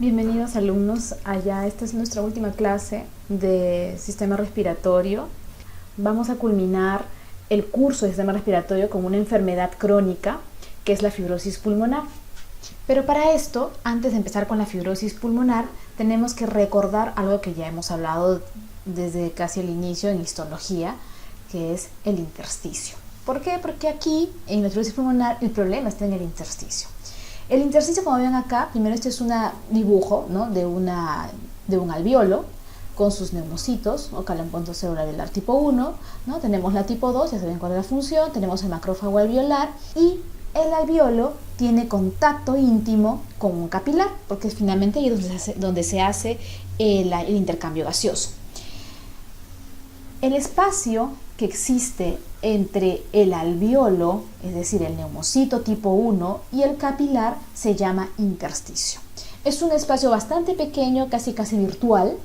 Bienvenidos alumnos, esta es nuestra última clase de sistema respiratorio. Vamos a culminar el curso de sistema respiratorio con una enfermedad crónica que es la fibrosis pulmonar. Pero para esto, antes de empezar con la fibrosis pulmonar, tenemos que recordar algo que ya hemos hablado desde casi el inicio en histología, que es el intersticio. ¿Por qué? Porque aquí en la fibrosis pulmonar el problema está en el intersticio. El intersticio, como ven acá, primero este es un dibujo, ¿no? de un alveolo con sus neumocitos, o calamponto celular velar tipo 1, ¿no? Tenemos la tipo 2, ya saben cuál es la función, tenemos el macrófago alveolar y el alveolo tiene contacto íntimo con un capilar, porque finalmente ahí es donde se hace el intercambio gaseoso. El espacio que existe entre el alveolo, es decir, el neumocito tipo 1 y el capilar se llama intersticio. Es un espacio bastante pequeño, casi virtual,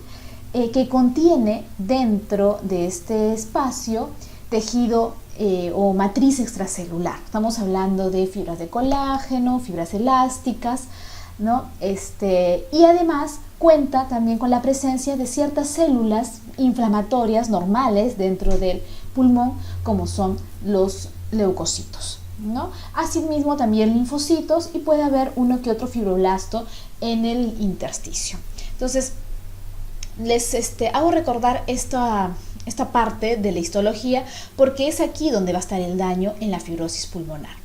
que contiene dentro de este espacio tejido o matriz extracelular. Estamos hablando de fibras de colágeno, fibras elásticas, ¿no? Y además cuenta también con la presencia de ciertas células inflamatorias normales dentro del pulmón, como son los leucocitos, ¿no? Asimismo también linfocitos, y puede haber uno que otro fibroblasto en el intersticio. Entonces les hago recordar esta parte de la histología, porque es aquí donde va a estar el daño en la fibrosis pulmonar,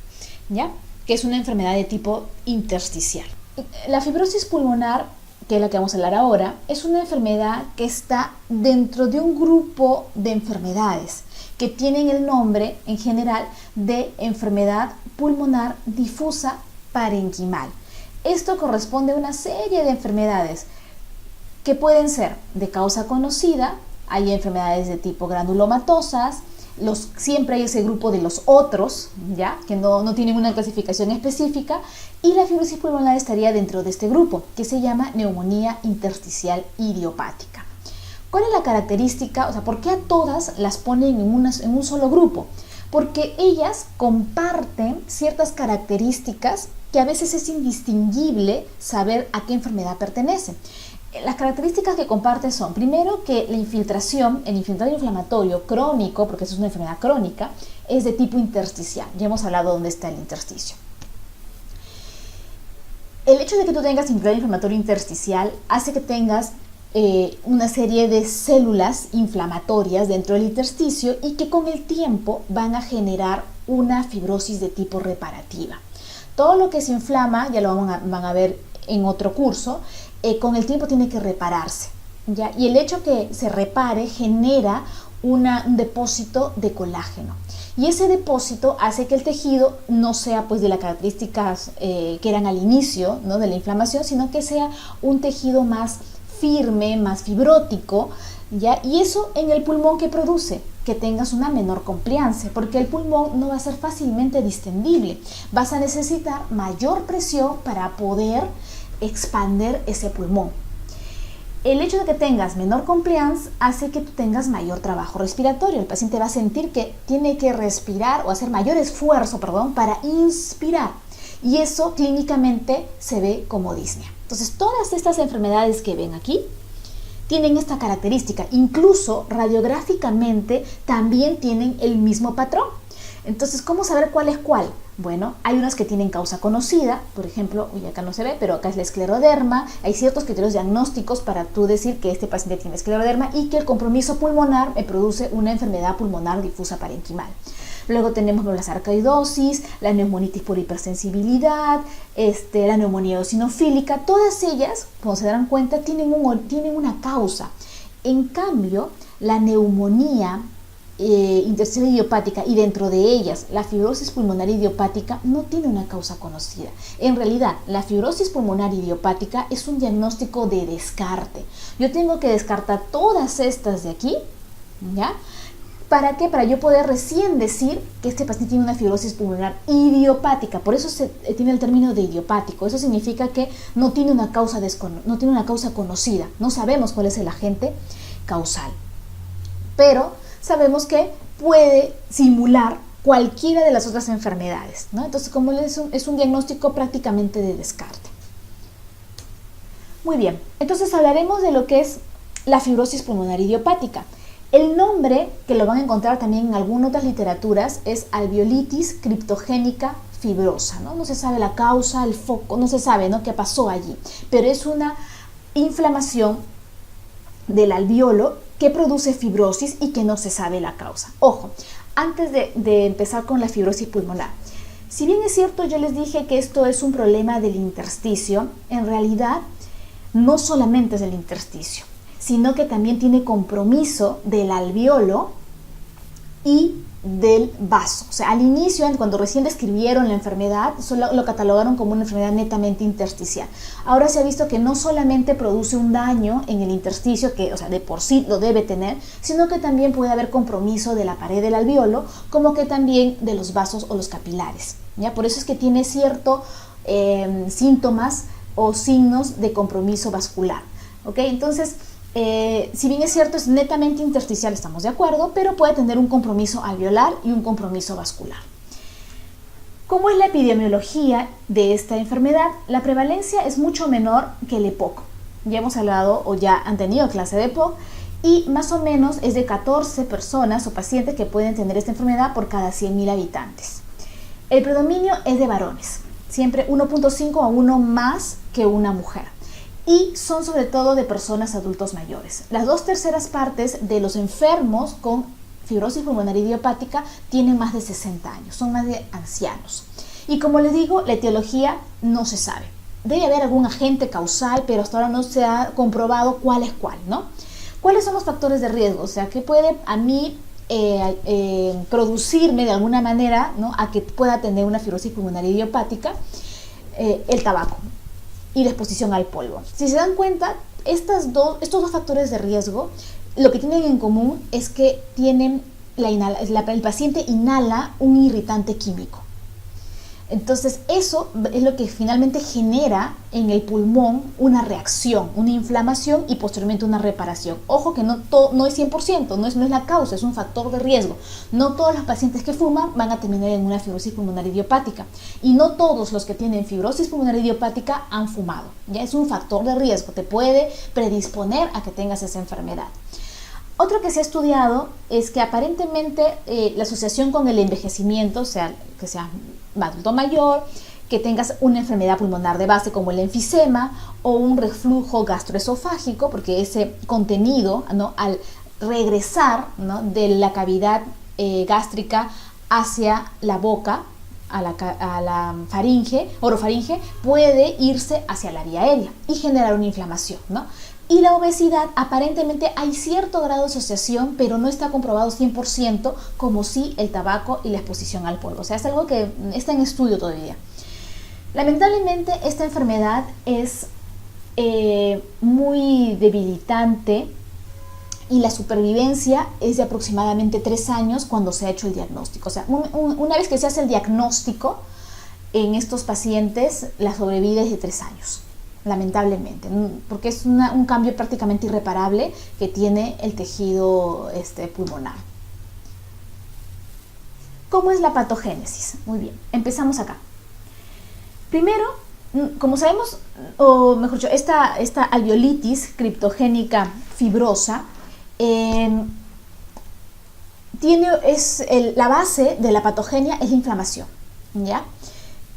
¿ya? Que es una enfermedad de tipo intersticial. La fibrosis pulmonar, que es la que vamos a hablar ahora, es una enfermedad que está dentro de un grupo de enfermedades que tienen el nombre en general de enfermedad pulmonar difusa parenquimal. Esto corresponde a una serie de enfermedades que pueden ser de causa conocida. Hay enfermedades de tipo granulomatosas, siempre hay ese grupo de los otros, ¿ya? Que no tienen una clasificación específica, y la fibrosis pulmonar estaría dentro de este grupo, que se llama neumonía intersticial idiopática. ¿Cuál es la característica? O sea, ¿por qué a todas las ponen en un solo grupo? Porque ellas comparten ciertas características que a veces es indistinguible saber a qué enfermedad pertenece. Las características que comparten son, primero, que el infiltrado inflamatorio crónico, porque eso es una enfermedad crónica, es de tipo intersticial. Ya hemos hablado dónde está el intersticio. El hecho de que tú tengas infiltrado inflamatorio intersticial hace que tengas una serie de células inflamatorias dentro del intersticio, y que con el tiempo van a generar una fibrosis de tipo reparativa. Todo lo que se inflama, ya lo van a ver en otro curso, con el tiempo tiene que repararse, ¿ya? Y el hecho que se repare genera un depósito de colágeno, y ese depósito hace que el tejido no sea pues de las características que eran al inicio, ¿no? de la inflamación, sino que sea un tejido más firme, más fibrótico, ¿ya? Y eso en el pulmón, ¿qué produce? Que tengas una menor compliance, porque el pulmón no va a ser fácilmente distendible. Vas a necesitar mayor presión para poder expander ese pulmón. El hecho de que tengas menor compliance hace que tú tengas mayor trabajo respiratorio. El paciente va a sentir que tiene que respirar o hacer mayor esfuerzo, para inspirar. Y eso clínicamente se ve como disnea. Entonces, todas estas enfermedades que ven aquí tienen esta característica. Incluso radiográficamente también tienen el mismo patrón. Entonces, ¿cómo saber cuál es cuál? Bueno, hay unas que tienen causa conocida, por ejemplo, acá no se ve, pero acá es la escleroderma. Hay ciertos criterios diagnósticos para tú decir que este paciente tiene escleroderma y que el compromiso pulmonar me produce una enfermedad pulmonar difusa parenquimal. Luego tenemos la sarcoidosis, la neumonitis por hipersensibilidad, la neumonía eosinofílica. Todas ellas, como se darán cuenta, tienen una causa. En cambio, la neumonía intersticial idiopática, y dentro de ellas la fibrosis pulmonar idiopática, no tiene una causa conocida. En realidad, la fibrosis pulmonar idiopática es un diagnóstico de descarte. Yo tengo que descartar todas estas de aquí, ¿ya? ¿Para qué? Para yo poder recién decir que este paciente tiene una fibrosis pulmonar idiopática. Por eso tiene el término de idiopático. Eso significa que no tiene una causa conocida. No sabemos cuál es el agente causal. Pero sabemos que puede simular cualquiera de las otras enfermedades, ¿no? Entonces, como es un diagnóstico prácticamente de descarte. Muy bien, entonces hablaremos de lo que es la fibrosis pulmonar idiopática. El nombre, que lo van a encontrar también en algunas otras literaturas, es alveolitis criptogénica fibrosa, ¿no? No se sabe la causa, el foco, no se sabe, ¿no?, qué pasó allí, pero es una inflamación del alveolo que produce fibrosis y que no se sabe la causa. Ojo, antes de empezar con la fibrosis pulmonar, si bien es cierto, yo les dije que esto es un problema del intersticio, en realidad no solamente es del intersticio, sino que también tiene compromiso del alveolo y del vaso. O sea, al inicio, cuando recién describieron la enfermedad, solo lo catalogaron como una enfermedad netamente intersticial. Ahora se ha visto que no solamente produce un daño en el intersticio, que, o sea, de por sí lo debe tener, sino que también puede haber compromiso de la pared del alveolo, como que también de los vasos o los capilares, ¿ya? Por eso es que tiene ciertos síntomas o signos de compromiso vascular, ¿ok? Entonces, si bien es cierto, es netamente intersticial, estamos de acuerdo, pero puede tener un compromiso alveolar y un compromiso vascular. ¿Cómo es la epidemiología de esta enfermedad? La prevalencia es mucho menor que el EPOC. Ya hemos hablado o ya han tenido clase de EPOC y más o menos es de 14 personas o pacientes que pueden tener esta enfermedad por cada 100.000 habitantes. El predominio es de varones, siempre 1.5 a 1 más que una mujer. Y son sobre todo de personas adultos mayores. Las 2/3 partes de los enfermos con fibrosis pulmonar idiopática tienen más de 60 años, son más de ancianos. Y como les digo, la etiología no se sabe. Debe haber algún agente causal, pero hasta ahora no se ha comprobado cuál es cuál, ¿no? ¿Cuáles son los factores de riesgo? O sea, ¿qué puede a mí producirme de alguna manera, ¿no?, a que pueda tener una fibrosis pulmonar idiopática? El tabaco y la exposición al polvo. Si se dan cuenta, estos dos factores de riesgo, lo que tienen en común es que tienen el paciente inhala un irritante químico. Entonces, eso es lo que finalmente genera en el pulmón una reacción, una inflamación y posteriormente una reparación. Ojo que no es 100%, no es la causa, es un factor de riesgo. No todos los pacientes que fuman van a terminar en una fibrosis pulmonar idiopática y no todos los que tienen fibrosis pulmonar idiopática han fumado. Ya es un factor de riesgo, te puede predisponer a que tengas esa enfermedad. Otro que se ha estudiado es que aparentemente la asociación con el envejecimiento, o sea, que sea adulto mayor, que tengas una enfermedad pulmonar de base como el enfisema o un reflujo gastroesofágico, porque ese contenido, ¿no?, al regresar, ¿no?, de la cavidad gástrica hacia la boca, a la faringe, orofaringe, puede irse hacia la vía aérea y generar una inflamación, ¿no? Y la obesidad, aparentemente hay cierto grado de asociación, pero no está comprobado 100% como sí el tabaco y la exposición al polvo. O sea, es algo que está en estudio todavía. Lamentablemente, esta enfermedad es muy debilitante y la supervivencia es de aproximadamente 3 años cuando se ha hecho el diagnóstico. O sea, una vez que se hace el diagnóstico en estos pacientes, la sobrevida es de 3 años. Lamentablemente, porque es un cambio prácticamente irreparable que tiene el tejido pulmonar. ¿Cómo es la patogénesis? Muy bien, empezamos acá. Primero, como sabemos, o mejor dicho, esta alveolitis criptogénica fibrosa la base de la patogenia es la inflamación, ¿ya?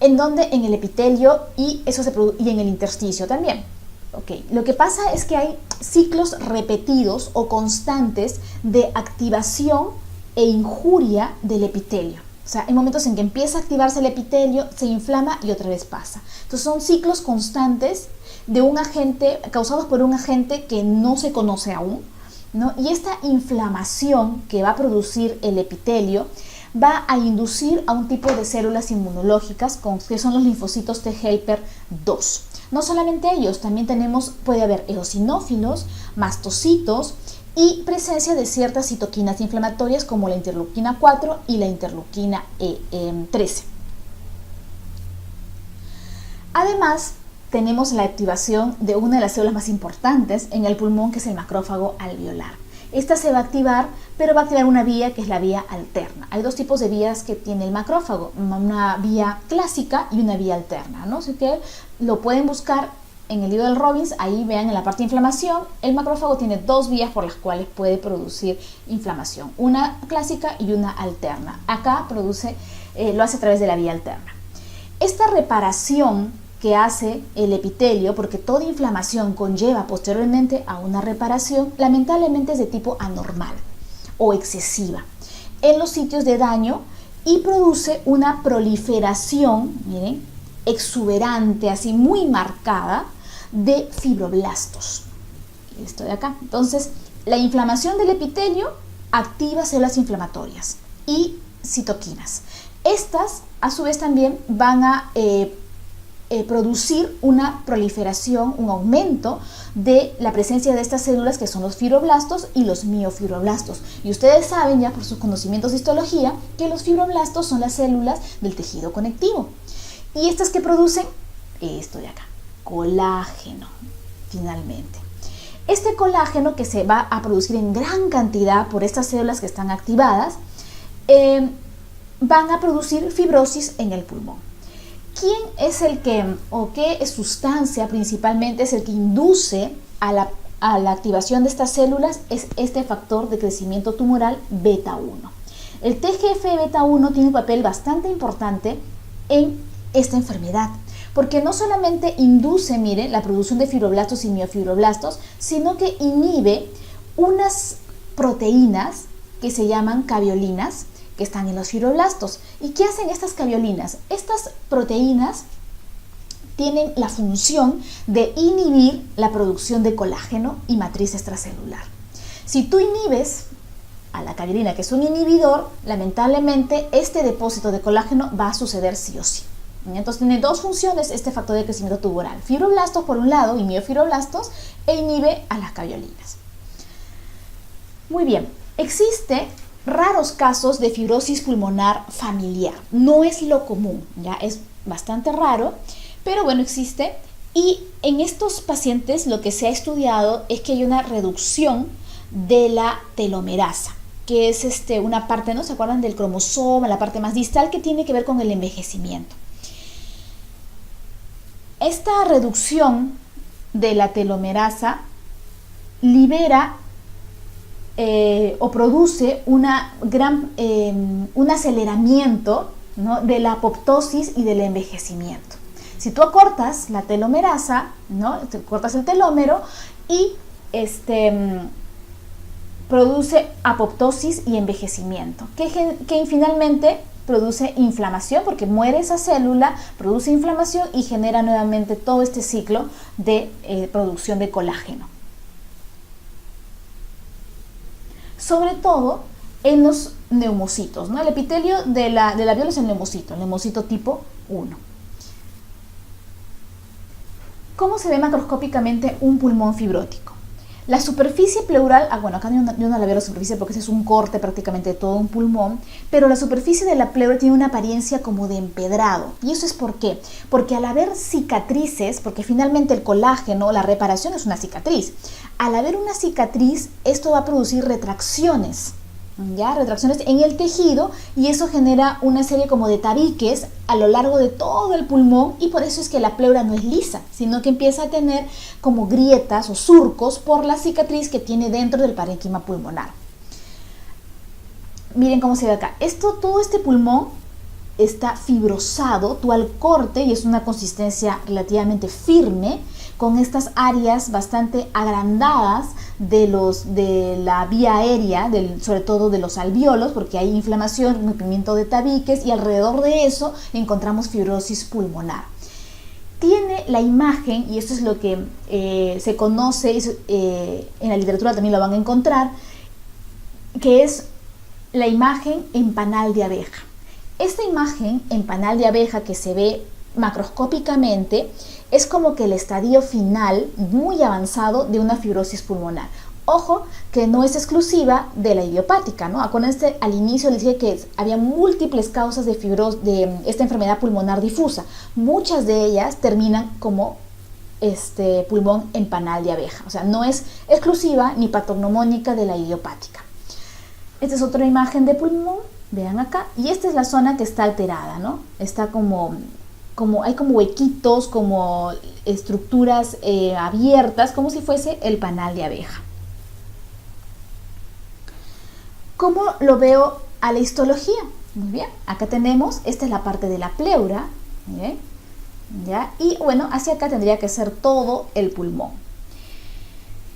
En donde en el epitelio y en el intersticio también. Okay. Lo que pasa es que hay ciclos repetidos o constantes de activación e injuria del epitelio. O sea, hay momentos en que empieza a activarse el epitelio, se inflama y otra vez pasa. Entonces son ciclos constantes de un agente, causados por un agente que no se conoce aún, ¿no? Y esta inflamación que va a producir el epitelio va a inducir a un tipo de células inmunológicas que son los linfocitos T helper 2. No solamente ellos, también puede haber eosinófilos, mastocitos y presencia de ciertas citoquinas inflamatorias como la interleuquina 4 y la interleuquina 13. Además, tenemos la activación de una de las células más importantes en el pulmón, que es el macrófago alveolar. Esta se va a activar, pero va a activar una vía que es la vía alterna. Hay 2 tipos de vías que tiene el macrófago, una vía clásica y una vía alterna, ¿no? Así que lo pueden buscar en el libro del Robbins, ahí vean en la parte de inflamación, el macrófago tiene dos vías por las cuales puede producir inflamación, una clásica y una alterna. Acá lo hace a través de la vía alterna. Esta reparación que hace el epitelio, porque toda inflamación conlleva posteriormente a una reparación, lamentablemente es de tipo anormal o excesiva en los sitios de daño y produce una proliferación, miren, exuberante, así muy marcada, de fibroblastos. Esto de acá. Entonces, la inflamación del epitelio activa células inflamatorias y citoquinas. Estas, a su vez, también van a producir una proliferación, un aumento de la presencia de estas células que son los fibroblastos y los miofibroblastos. Y ustedes saben ya por sus conocimientos de histología que los fibroblastos son las células del tejido conectivo. Y estas que producen esto de acá, colágeno, finalmente. Este colágeno que se va a producir en gran cantidad por estas células que están activadas, van a producir fibrosis en el pulmón. ¿Quién es el que, o qué sustancia principalmente es el que induce a la activación de estas células? Es este factor de crecimiento tumoral beta 1. El TGF-beta 1 tiene un papel bastante importante en esta enfermedad, porque no solamente induce, miren, la producción de fibroblastos y miofibroblastos, sino que inhibe unas proteínas que se llaman caveolinas, que están en los fibroblastos. ¿Y qué hacen estas caveolinas? Estas proteínas tienen la función de inhibir la producción de colágeno y matriz extracelular. Si tú inhibes a la caveolina, que es un inhibidor, lamentablemente este depósito de colágeno va a suceder sí o sí. Entonces tiene dos funciones este factor de crecimiento tumoral: fibroblastos por un lado y miofibroblastos, e inhibe a las caveolinas. Muy bien, existe raros casos de fibrosis pulmonar familiar. No es lo común, ya es bastante raro, pero bueno, existe. Y en estos pacientes lo que se ha estudiado es que hay una reducción de la telomerasa, que es una parte, ¿no? ¿Se acuerdan del cromosoma, la parte más distal que tiene que ver con el envejecimiento? Esta reducción de la telomerasa libera o produce un aceleramiento, ¿no?, de la apoptosis y del envejecimiento. Si tú acortas la telomerasa, ¿no?, te cortas el telómero y produce apoptosis y envejecimiento, que finalmente produce inflamación, porque muere esa célula, produce inflamación y genera nuevamente todo este ciclo de producción de colágeno. Sobre todo en los neumocitos, ¿no? El epitelio de la alveolo es el neumocito tipo 1. ¿Cómo se ve macroscópicamente un pulmón fibrótico? La superficie pleural, bueno, acá yo no la veo la superficie porque ese es un corte prácticamente de todo un pulmón, pero la superficie de la pleura tiene una apariencia como de empedrado. ¿Y eso es por qué? Porque al haber cicatrices, porque finalmente el colágeno, la reparación es una cicatriz, al haber una cicatriz, esto va a producir retracciones, ¿ya? Retracciones en el tejido, y eso genera una serie como de tabiques a lo largo de todo el pulmón, y por eso es que la pleura no es lisa, sino que empieza a tener como grietas o surcos por la cicatriz que tiene dentro del parénquima pulmonar. Miren cómo se ve acá. Todo este pulmón está fibrosado, tú al corte, y es una consistencia relativamente firme, con estas áreas bastante agrandadas de la vía aérea, sobre todo de los alvéolos, porque hay inflamación, rompimiento de tabiques, y alrededor de eso encontramos fibrosis pulmonar. Tiene la imagen, y esto es lo que se conoce, en la literatura también lo van a encontrar, que es la imagen en panal de abeja. Esta imagen en panal de abeja que se ve macroscópicamente es como que el estadio final muy avanzado de una fibrosis pulmonar. Ojo que no es exclusiva de la idiopática, ¿no? Acuérdense, al inicio les dije que había múltiples causas de esta enfermedad pulmonar difusa. Muchas de ellas terminan como pulmón en panal de abeja. O sea, no es exclusiva ni patognomónica de la idiopática. Esta es otra imagen de pulmón, vean acá. Y esta es la zona que está alterada, ¿no? Está como hay como huequitos, como estructuras abiertas, como si fuese el panal de abeja. ¿Cómo lo veo a la histología? Muy bien, acá tenemos, esta es la parte de la pleura, ¿bien? ¿Ya? Y bueno, hacia acá tendría que ser todo el pulmón.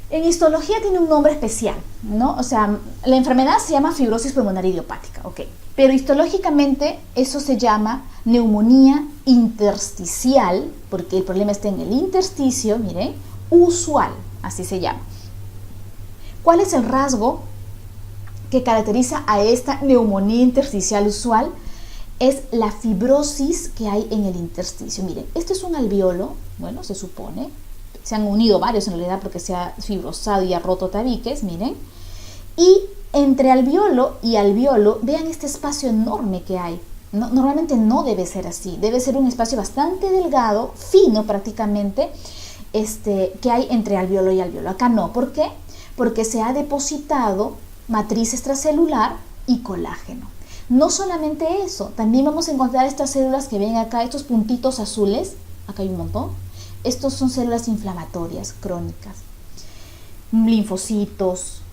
En histología tiene un nombre especial, ¿no? O sea, la enfermedad se llama fibrosis pulmonar idiopática, ok. Pero histológicamente eso se llama neumonía intersticial, porque el problema está en el intersticio, miren, usual, así se llama. ¿Cuál es el rasgo que caracteriza a esta neumonía intersticial usual? Es la fibrosis que hay en el intersticio. Miren, este es un alveolo, bueno, se supone, se han unido varios en realidad porque se ha fibrosado y ha roto tabiques, miren, y entre alveolo y alveolo, vean este espacio enorme que hay. Normalmente no debe ser así, debe ser un espacio bastante delgado, fino prácticamente, que hay entre alveolo y alveolo. Acá no, ¿por qué? Porque se ha depositado matriz extracelular y colágeno. No solamente eso, también vamos a encontrar estas células que ven acá, estos puntitos azules, acá hay un montón. Estos son células inflamatorias crónicas, linfocitos,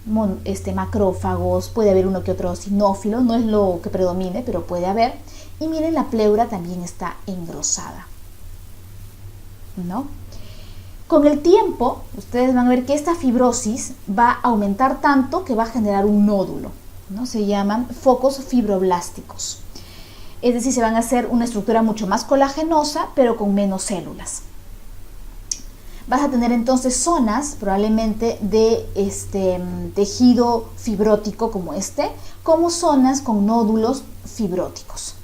macrófagos, puede haber uno que otro eosinófilo, no es lo que predomine, pero puede haber. Y miren, la pleura también está engrosada, ¿no? Con el tiempo, ustedes van a ver que esta fibrosis va a aumentar tanto que va a generar un nódulo, ¿no? Se llaman focos fibroblásticos. Es decir, se van a hacer una estructura mucho más colagenosa, pero con menos células. Vas a tener entonces zonas probablemente de tejido fibrótico como zonas con nódulos fibróticos.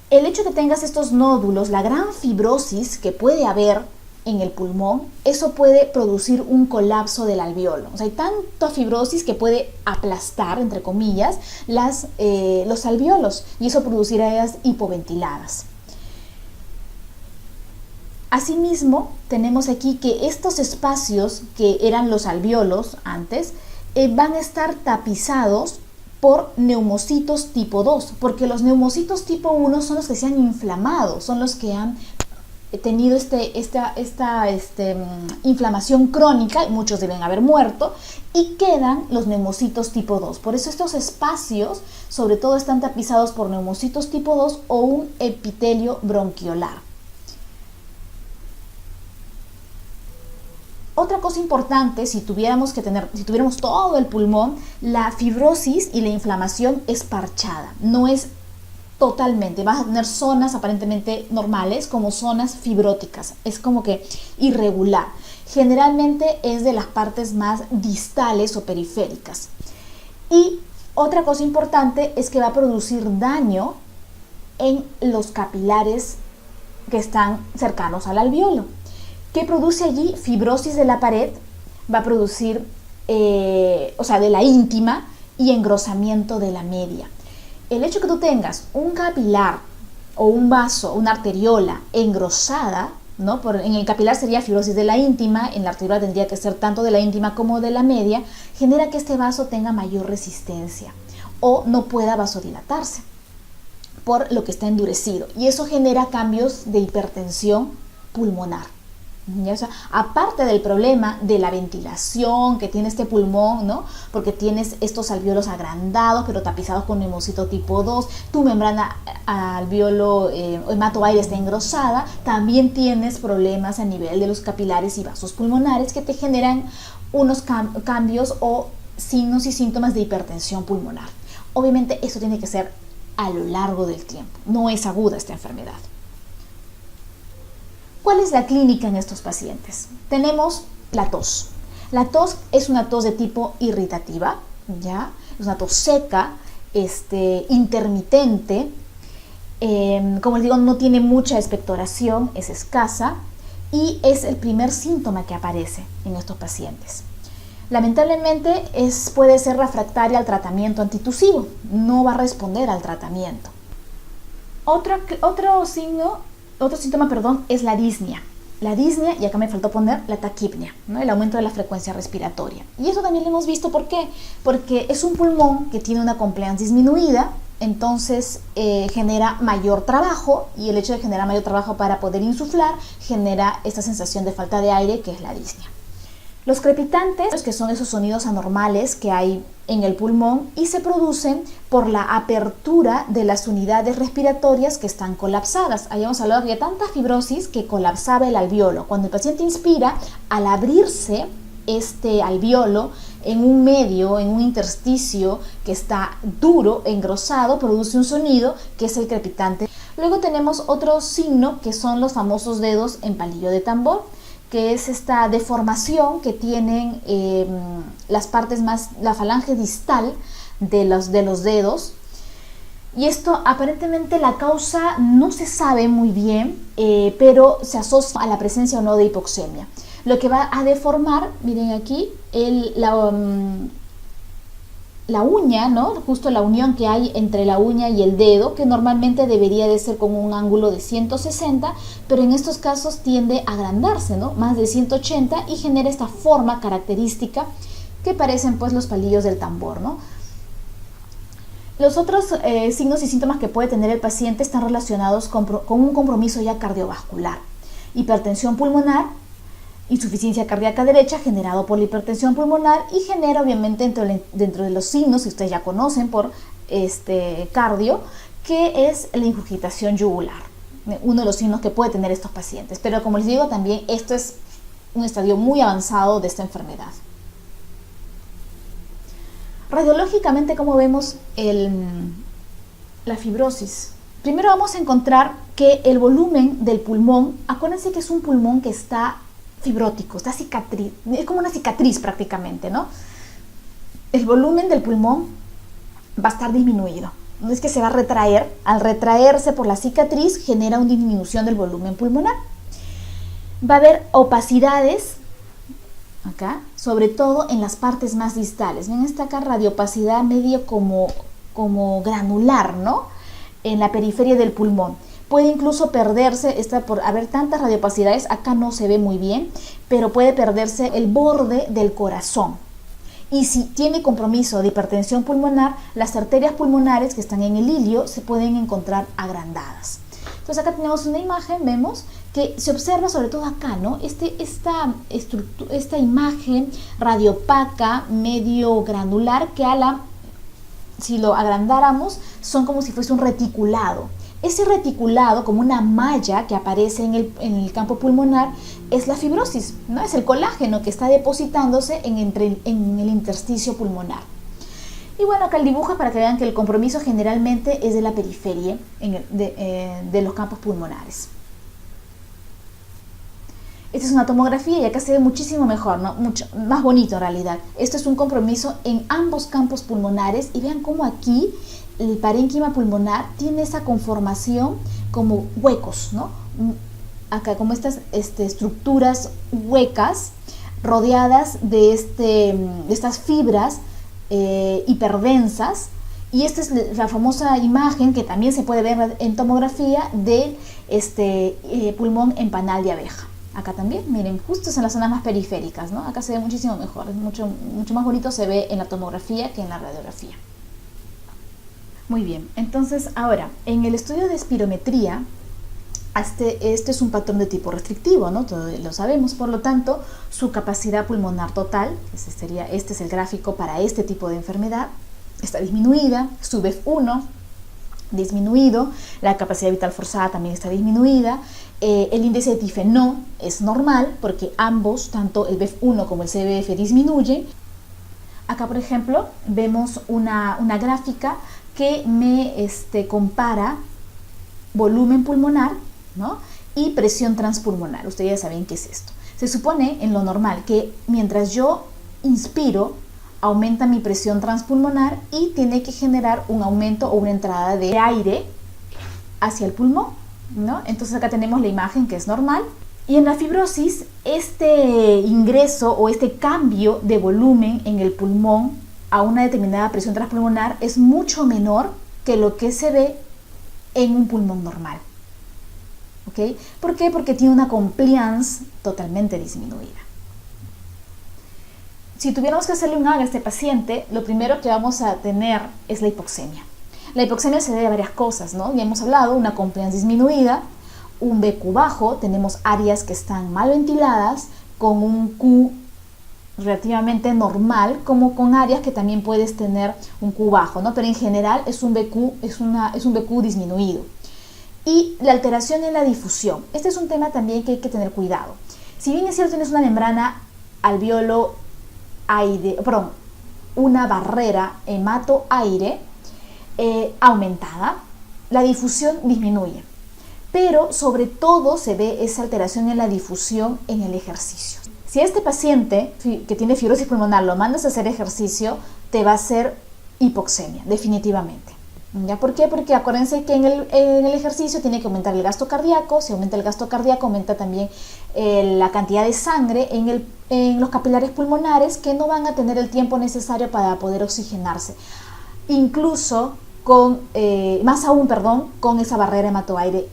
El hecho de que tengas estos nódulos, la gran fibrosis que puede haber en el pulmón, eso puede producir un colapso del alveolo. O sea, hay tanta fibrosis que puede aplastar, entre comillas, los alveolos y eso producirá áreas hipoventiladas. Asimismo, tenemos aquí que estos espacios que eran los alveolos antes van a estar tapizados por neumocitos tipo 2, porque los neumocitos tipo 1 son los que se han inflamado, son los que han tenido esta inflamación crónica, muchos deben haber muerto, y quedan los neumocitos tipo 2. Por eso estos espacios, sobre todo, están tapizados por neumocitos tipo 2 o un epitelio bronquiolar. Otra cosa importante, si tuviéramos todo el pulmón, la fibrosis y la inflamación es parchada, no es totalmente. Vas a tener zonas aparentemente normales como zonas fibróticas, es como que irregular. Generalmente es de las partes más distales o periféricas. Y otra cosa importante es que va a producir daño en los capilares que están cercanos al alveolo. ¿Qué produce allí? Fibrosis de la pared, va a producir, de la íntima y engrosamiento de la media. El hecho que tú tengas un capilar o un vaso, una arteriola engrosada, ¿no? En el capilar sería fibrosis de la íntima, en la arteriola tendría que ser tanto de la íntima como de la media, genera que este vaso tenga mayor resistencia o no pueda vasodilatarse por lo que está endurecido. Y eso genera cambios de hipertensión pulmonar. O sea, aparte del problema de la ventilación que tiene este pulmón, ¿no? Porque tienes estos alveolos agrandados pero tapizados con neumocito tipo 2, tu membrana alveolo hematoaire está engrosada, también tienes problemas a nivel de los capilares y vasos pulmonares que te generan unos cambios o signos y síntomas de hipertensión pulmonar. Obviamente eso tiene que ser a lo largo del tiempo, no es aguda esta enfermedad. ¿Cuál es la clínica en estos pacientes? Tenemos la tos. La tos es una tos de tipo irritativa, ¿ya? Es una tos seca, intermitente, como les digo, no tiene mucha expectoración, es escasa y es el primer síntoma que aparece en estos pacientes. Lamentablemente puede ser refractaria al tratamiento antitusivo, no va a responder al tratamiento. Otro síntoma, es la disnea. La disnea, y acá me faltó poner la taquipnea, ¿no? El aumento de la frecuencia respiratoria. Y eso también lo hemos visto, ¿por qué? Porque es un pulmón que tiene una compliance disminuida, entonces genera mayor trabajo, y el hecho de generar mayor trabajo para poder insuflar genera esta sensación de falta de aire, que es la disnea. Los crepitantes, que son esos sonidos anormales que hay en el pulmón y se producen por la apertura de las unidades respiratorias que están colapsadas. Habíamos hablado de tanta fibrosis que colapsaba el alveolo. Cuando el paciente inspira, al abrirse este alveolo en un medio, en un intersticio que está duro, engrosado, produce un sonido que es el crepitante. Luego tenemos otro signo que son los famosos dedos en palillo de tambor, que es esta deformación que tienen las partes más, la falange distal de los dedos. Y esto aparentemente la causa no se sabe muy bien, pero se asocia a la presencia o no de hipoxemia. Lo que va a deformar, miren aquí, la uña, ¿no? Justo la unión que hay entre la uña y el dedo, que normalmente debería de ser con un ángulo de 160, pero en estos casos tiende a agrandarse, ¿no? Más de 180, y genera esta forma característica que parecen pues los palillos del tambor, ¿no? Los otros signos y síntomas que puede tener el paciente están relacionados con un compromiso ya cardiovascular: hipertensión pulmonar, insuficiencia cardíaca derecha generado por la hipertensión pulmonar, y genera obviamente dentro de los signos que ustedes ya conocen por cardio, que es la ingurgitación yugular, uno de los signos que puede tener estos pacientes. Pero como les digo, también esto es un estadio muy avanzado de esta enfermedad. Radiológicamente, ¿cómo vemos la fibrosis? Primero vamos a encontrar que el volumen del pulmón, acuérdense que es un pulmón que está fibrótico, está cicatriz, es como una cicatriz prácticamente, ¿no? El volumen del pulmón va a estar disminuido, no es que se va a retraer. Al retraerse por la cicatriz genera una disminución del volumen pulmonar. Va a haber opacidades acá, sobre todo en las partes más distales. Ven esta acá, radiopacidad medio como granular, ¿no? En la periferia del pulmón. Puede incluso perderse, por haber tantas radiopacidades, acá no se ve muy bien, pero puede perderse el borde del corazón. Y si tiene compromiso de hipertensión pulmonar, las arterias pulmonares que están en el ilio se pueden encontrar agrandadas. Entonces acá tenemos una imagen, vemos que se observa sobre todo acá, ¿no? Esta imagen radiopaca, medio granular, que si lo agrandáramos, son como si fuese un reticulado. Ese reticulado, como una malla que aparece en el campo pulmonar, es la fibrosis, ¿no? Es el colágeno que está depositándose en el intersticio pulmonar. Y bueno, acá el dibujo es para que vean que el compromiso generalmente es de la periferia de los campos pulmonares. Esta es una tomografía y acá se ve muchísimo mejor, ¿no? Mucho más bonito en realidad. Esto es un compromiso en ambos campos pulmonares, y vean cómo aquí el parénquima pulmonar tiene esa conformación como huecos, ¿no? Acá como estas estructuras huecas rodeadas de estas fibras hiperdensas. Y esta es la famosa imagen que también se puede ver en tomografía del pulmón en panal de abeja. Acá también, miren, justo en las zonas más periféricas, ¿no? Acá se ve muchísimo mejor, es mucho más bonito se ve en la tomografía que en la radiografía. Muy bien, entonces ahora, en el estudio de espirometría, este es un patrón de tipo restrictivo, ¿no? Todo lo sabemos, por lo tanto, su capacidad pulmonar total, este es el gráfico para este tipo de enfermedad, está disminuida, su BEF1 disminuido, la capacidad vital forzada también está disminuida, el índice de tifenó es normal porque ambos, tanto el BEF1 como el CBF, disminuyen. Acá, por ejemplo, vemos una gráfica que me compara volumen pulmonar, ¿no? Y presión transpulmonar. Ustedes ya saben qué es esto. Se supone en lo normal que mientras yo inspiro, aumenta mi presión transpulmonar y tiene que generar un aumento o una entrada de aire hacia el pulmón, ¿no? Entonces acá tenemos la imagen que es normal. Y en la fibrosis, este ingreso o este cambio de volumen en el pulmón a una determinada presión transpulmonar es mucho menor que lo que se ve en un pulmón normal. ¿Ok? ¿Por qué? Porque tiene una compliance totalmente disminuida. Si tuviéramos que hacerle un AGA a este paciente, lo primero que vamos a tener es la hipoxemia. La hipoxemia se debe a varias cosas, ¿no? Ya hemos hablado, una compliance disminuida, un BQ bajo, tenemos áreas que están mal ventiladas, con un Q relativamente normal, como con áreas que también puedes tener un Q bajo, ¿no? Pero en general es un BQ disminuido. Y la alteración en la difusión. Este es un tema también que hay que tener cuidado. Si bien es cierto, tienes una membrana una barrera hemato-aire aumentada, la difusión disminuye. Pero sobre todo se ve esa alteración en la difusión en el ejercicio. Si a este paciente que tiene fibrosis pulmonar lo mandas a hacer ejercicio, te va a hacer hipoxemia, definitivamente. ¿Ya? ¿Por qué? Porque acuérdense que en el ejercicio tiene que aumentar el gasto cardíaco. Si aumenta el gasto cardíaco, aumenta también la cantidad de sangre en los capilares pulmonares, que no van a tener el tiempo necesario para poder oxigenarse. Incluso más aún, con esa barrera hemato-aire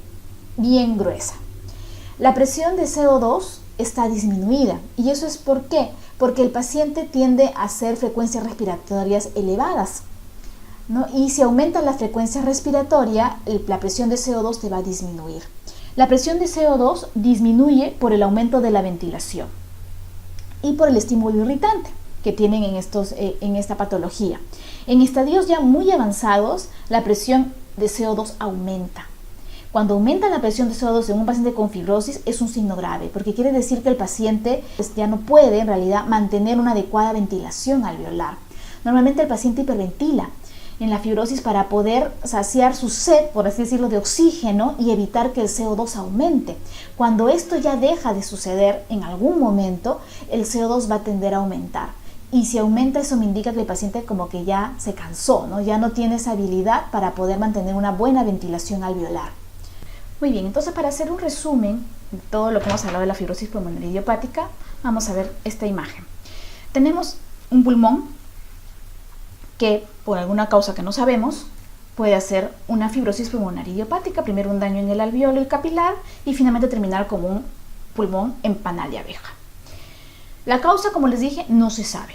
bien gruesa. La presión de CO2 está disminuida. ¿Y eso es por qué? Porque el paciente tiende a hacer frecuencias respiratorias elevadas, ¿no? Y si aumenta la frecuencia respiratoria, la presión de CO2 te va a disminuir. La presión de CO2 disminuye por el aumento de la ventilación y por el estímulo irritante que tienen en esta patología. En estadios ya muy avanzados, la presión de CO2 aumenta. Cuando aumenta la presión de CO2 en un paciente con fibrosis, es un signo grave, porque quiere decir que el paciente ya no puede en realidad mantener una adecuada ventilación alveolar. Normalmente el paciente hiperventila en la fibrosis para poder saciar su sed, por así decirlo, de oxígeno y evitar que el CO2 aumente. Cuando esto ya deja de suceder en algún momento, el CO2 va a tender a aumentar. Y si aumenta, eso me indica que el paciente como que ya se cansó, ¿no? Ya no tiene esa habilidad para poder mantener una buena ventilación alveolar. Muy bien, entonces para hacer un resumen de todo lo que hemos hablado de la fibrosis pulmonar idiopática, vamos a ver esta imagen. Tenemos un pulmón que por alguna causa que no sabemos puede hacer una fibrosis pulmonar idiopática, primero un daño en el alveolo y capilar y finalmente terminar como un pulmón en panal de abeja. La causa, como les dije, no se sabe.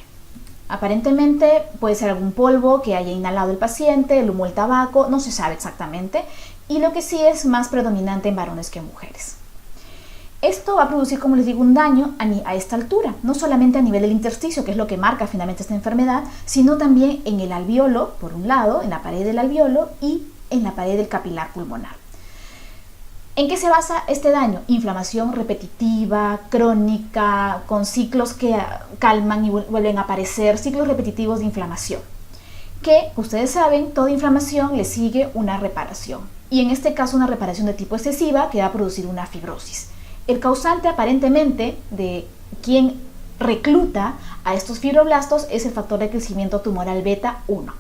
Aparentemente puede ser algún polvo que haya inhalado el paciente, el humo del tabaco, no se sabe exactamente, y lo que sí es más predominante en varones que en mujeres. Esto va a producir, como les digo, un daño a esta altura, no solamente a nivel del intersticio, que es lo que marca finalmente esta enfermedad, sino también en el alveolo, por un lado, en la pared del alveolo y en la pared del capilar pulmonar. ¿En qué se basa este daño? Inflamación repetitiva, crónica, con ciclos que calman y vuelven a aparecer, ciclos repetitivos de inflamación. Que, ustedes saben, toda inflamación le sigue una reparación. Y en este caso una reparación de tipo excesiva que va a producir una fibrosis. El causante aparentemente de quien recluta a estos fibroblastos es el factor de crecimiento tumoral beta 1.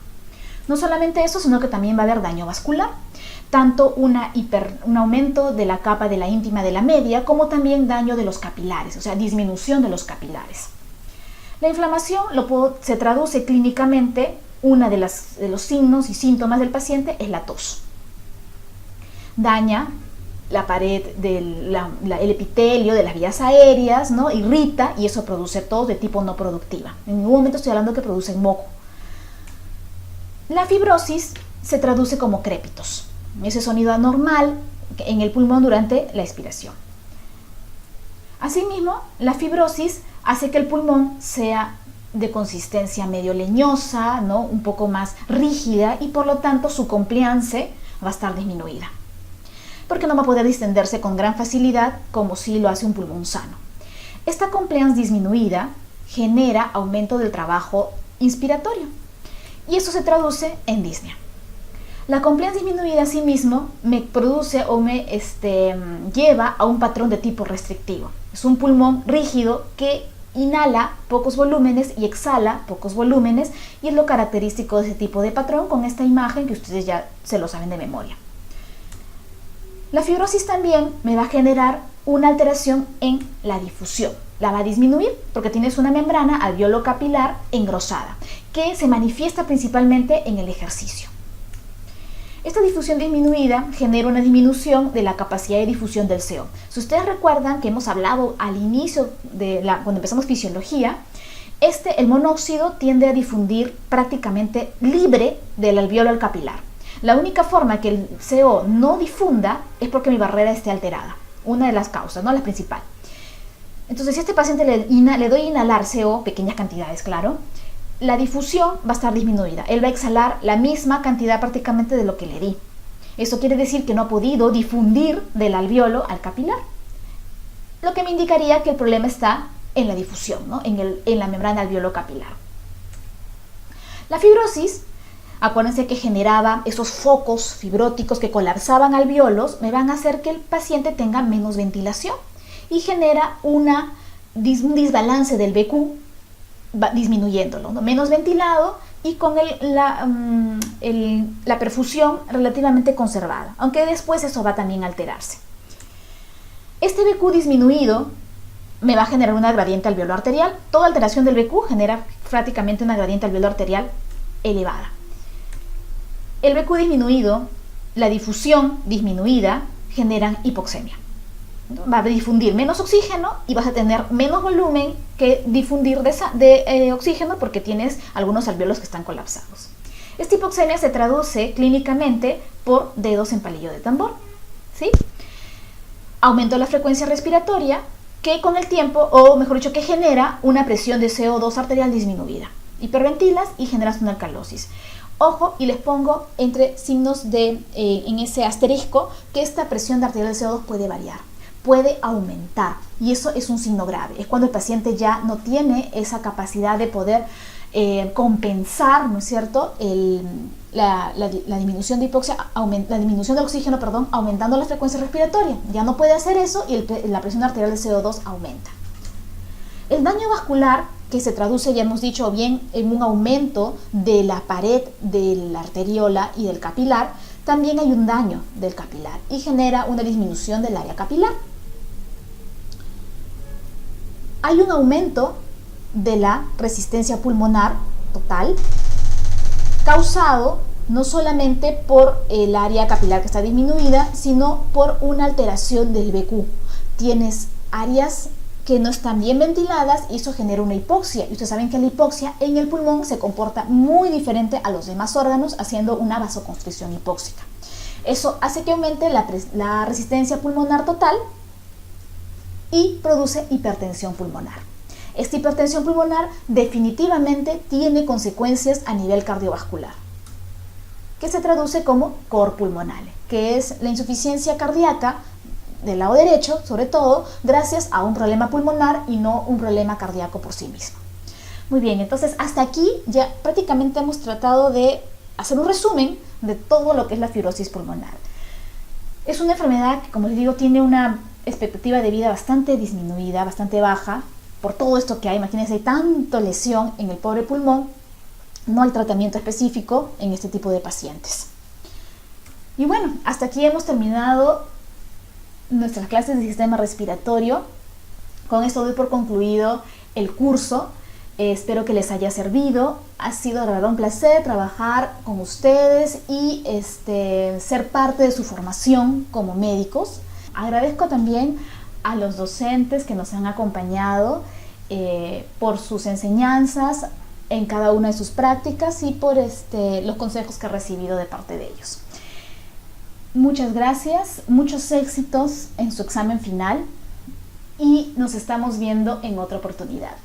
No solamente eso, sino que también va a haber daño vascular. Tanto un aumento de la capa de la íntima de la media, como también daño de los capilares, o sea, disminución de los capilares. La inflamación se traduce clínicamente, uno de los signos y síntomas del paciente es la tos. Daña la pared el epitelio de las vías aéreas, ¿no? Irrita y eso produce tos de tipo no productiva. En ningún momento estoy hablando que producen moco. La fibrosis se traduce como crépitos. Ese sonido anormal en el pulmón durante la expiración. Asimismo, la fibrosis hace que el pulmón sea de consistencia medio leñosa, ¿no? Un poco más rígida y por lo tanto su compliance va a estar disminuida. Porque no va a poder distenderse con gran facilidad como si lo hace un pulmón sano. Esta compliance disminuida genera aumento del trabajo inspiratorio y eso se traduce en disnea. La compliance disminuida asimismo me produce o me lleva a un patrón de tipo restrictivo. Es un pulmón rígido que inhala pocos volúmenes y exhala pocos volúmenes y es lo característico de ese tipo de patrón con esta imagen que ustedes ya se lo saben de memoria. La fibrosis también me va a generar una alteración en la difusión. La va a disminuir porque tienes una membrana alveolo capilar engrosada que se manifiesta principalmente en el ejercicio. Esta difusión disminuida genera una disminución de la capacidad de difusión del CO. Si ustedes recuerdan que hemos hablado al inicio cuando empezamos fisiología, el monóxido tiende a difundir prácticamente libre del alveolo al capilar. La única forma que el CO no difunda es porque mi barrera esté alterada. Una de las causas, no la principal. Entonces, si a este paciente le doy a inhalar CO, pequeñas cantidades, claro, la difusión va a estar disminuida. Él va a exhalar la misma cantidad prácticamente de lo que le di. Eso quiere decir que no ha podido difundir del alveolo al capilar. Lo que me indicaría que el problema está en la difusión, ¿no? en la membrana alveolo-capilar. La fibrosis, acuérdense que generaba esos focos fibróticos que colapsaban alveolos, me van a hacer que el paciente tenga menos ventilación y genera un desbalance del BQ, disminuyéndolo, ¿no? Menos ventilado y con la perfusión relativamente conservada, aunque después eso va también a alterarse. Este BQ disminuido me va a generar una gradiente alveolo arterial. Toda alteración del BQ genera prácticamente una gradiente alveolo arterial elevada. El BQ disminuido, la difusión disminuida, generan hipoxemia. Va a difundir menos oxígeno y vas a tener menos volumen que difundir de oxígeno porque tienes algunos alveolos que están colapsados. Esta hipoxemia se traduce clínicamente por dedos en palillo de tambor, ¿sí? Aumento de la frecuencia respiratoria que con el tiempo, o mejor dicho, que genera una presión de CO2 arterial disminuida. Hiperventilas y generas una alcalosis. Ojo, y les pongo entre signos en ese asterisco que esta presión arterial de CO2 puede variar, puede aumentar, y eso es un signo grave. Es cuando el paciente ya no tiene esa capacidad de poder compensar, ¿no es cierto?, la disminución de hipoxia, la disminución del oxígeno, aumentando la frecuencia respiratoria. Ya no puede hacer eso y la presión arterial de CO2 aumenta. El daño vascular, que se traduce, ya hemos dicho, bien en un aumento de la pared de la arteriola y del capilar, también hay un daño del capilar y genera una disminución del área capilar. Hay un aumento de la resistencia pulmonar total, causado no solamente por el área capilar que está disminuida, sino por una alteración del BQ. Tienes áreas que no están bien ventiladas y eso genera una hipoxia. Y ustedes saben que la hipoxia en el pulmón se comporta muy diferente a los demás órganos, haciendo una vasoconstricción hipóxica. Eso hace que aumente la resistencia pulmonar total y produce hipertensión pulmonar. Esta hipertensión pulmonar definitivamente tiene consecuencias a nivel cardiovascular, que se traduce como cor pulmonale, que es la insuficiencia cardíaca del lado derecho, sobre todo, gracias a un problema pulmonar y no un problema cardíaco por sí mismo. Muy bien, entonces hasta aquí ya prácticamente hemos tratado de hacer un resumen de todo lo que es la fibrosis pulmonar. Es una enfermedad que, como les digo, tiene una expectativa de vida bastante disminuida, bastante baja, por todo esto que hay. Imagínense, hay tanta lesión en el pobre pulmón, no hay tratamiento específico en este tipo de pacientes. Y bueno, hasta aquí hemos terminado nuestras clases de sistema respiratorio. Con esto doy por concluido el curso. Espero que les haya servido. Ha sido de verdad un placer trabajar con ustedes y ser parte de su formación como médicos. Agradezco también a los docentes que nos han acompañado por sus enseñanzas en cada una de sus prácticas y por los consejos que he recibido de parte de ellos. Muchas gracias, muchos éxitos en su examen final y nos estamos viendo en otra oportunidad.